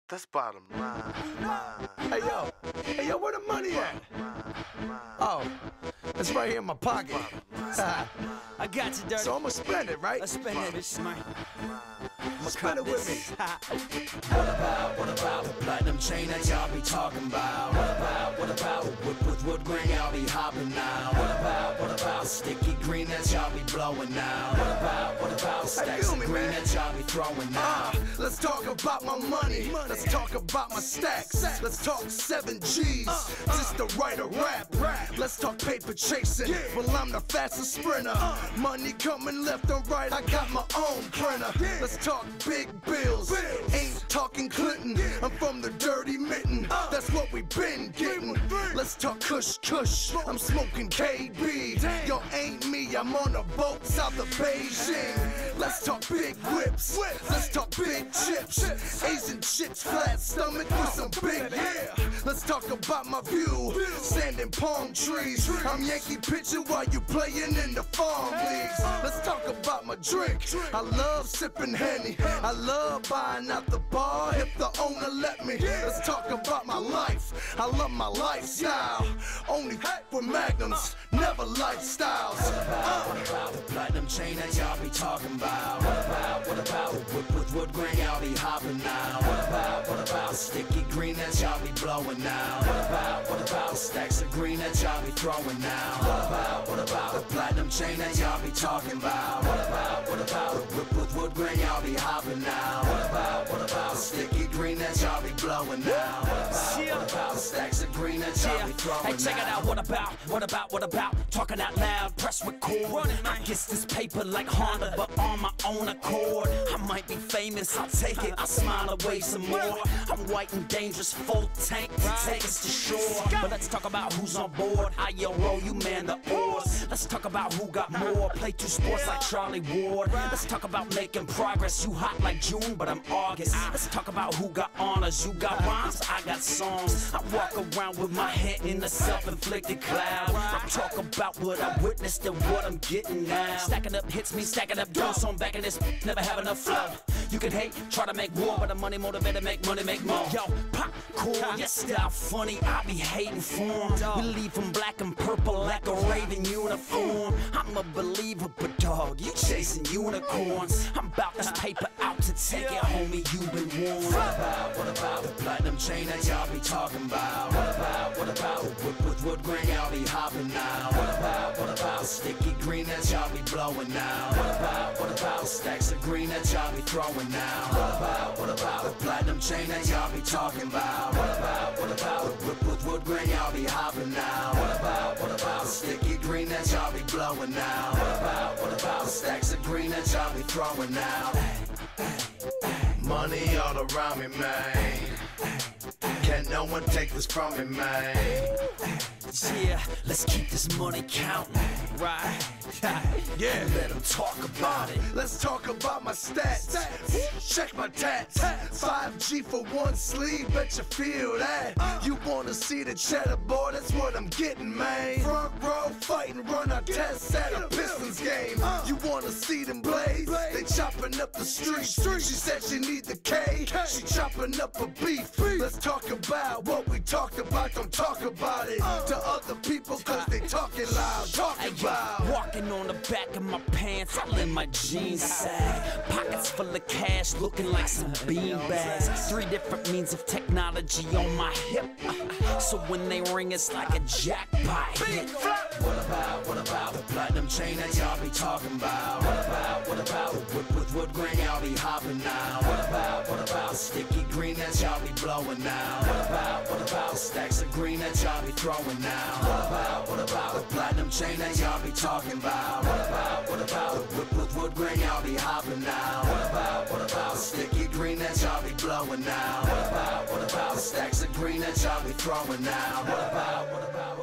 That's bottom line. Hey yo, where the money at? Oh, it's right here in my pocket. I got you, Dirty. So I'ma spend it, right? Let's spend it, bitch, man. Spend it with me. What about the platinum chain that y'all be talking about? What about whip with wood grain y'all be hopping now? What about sticky green that y'all be blowing now? What about stacks of green that y'all be throwing now? Let's talk about my money. Let's talk about my stacks. Let's talk 7 G's just to write a rap. Let's talk paper chasing. Well, I'm the fastest sprinter. Money coming left and right. I got my own printer. Let's talk big bills. Ain't talking Clinton. I'm from the dirty mitten. That's what we been getting. Let's talk kush kush. I'm smoking KB. Yo, ain't me. I'm on a boat south of Beijing. Let's talk big whips. Let's talk big chips. Asian chicks, flat stomach with some big hair. Let's talk about my view. Standing palm trees. I'm Yankee pitching while you playing in the farm leagues. Let's talk about my drink. I love sipping Henny. I love buying out the bar if the owner let me. Let's talk about my life. I love my lifestyle. Only with magnums, never lifestyles. What about the platinum chain that y'all be talking about? What about whip with wood grain y'all be hopping now? What about sticky green that y'all be blowing now? What about stacks of green that y'all be throwing now? What about the platinum chain that y'all be talking about? What about whip with wood grain y'all be hopping now? What about sticky green that y'all be blowing now? What about stacks of green that y'all be throwing now? Hey, check it out. What about? Talking out loud, press record. I guess this paper like Honda, but on my own accord. I might be famous, I'll take it. I'll smile away some more. I'm white and dangerous, full tank to take us to shore. But let's talk about who's on board. IRO, you man the oars. Let's talk about who got more. Play 2 sports like Charlie Ward. Let's talk about making progress. You hot like June, but I'm August. Let's talk about who got honors. You got rhymes, I got songs. I walk around with my head in a self-inflicted cloud. I talk about what I witnessed and what I'm getting now. Stacking up hits me, stacking up dough, so I'm back in this, never have enough flow. You can hate, try to make war, but the money motivated, make money, make more. Yo, popcorn, your style funny, I be hating form. We leave from black and purple like a Raven uniform. I'm a believer, but dog, you chasing unicorns. I'm about this paper out to take it, homie, you been warned. What about the platinum chain that y'all be talking about? What about whip with wood grain y'all be hopping now? What about sticky green that y'all be blowing now? What about stacks of green that y'all be throwing now? What about the platinum chain that y'all be talking about? What about whip with wood grain y'all be hopping now? What about sticky green that y'all be blowing now? What about stacks of green that y'all be throwing now? Money all around me, man. Can't no one take this from me, man. Yeah, let's keep this money counting, right? Yeah, Let them talk about it. let's talk about my stats. Check my tats. 5G for one sleeve, bet you feel that. You wanna see the cheddar, boy, that's what I'm getting, man. Front row fighting, run our tests at a Pistons game. You wanna see them blaze? They chopping up the street. She said she need the K. She chopping up a beef. Let's talk about what we talked about. Don't talk about it to other people, cause they talking loud. Talk about Walking on the back of my pants, all in my jeans sag. Pockets full of cash, looking like some bean bags. 3 different means of technology on my hip. So when they ring, it's like a jackpot hit. What about the platinum chain that y'all be talking about? What about whip with wood grain y'all be hopping now? What about sticky green that y'all be blowing now? What about stacks of green that y'all be throwing now? What about the platinum chain that y'all be talking about? What about whip with wood grain y'all be hopping now? What about sticky green that y'all be blowing now? What about stacks of green that y'all be throwing now? What about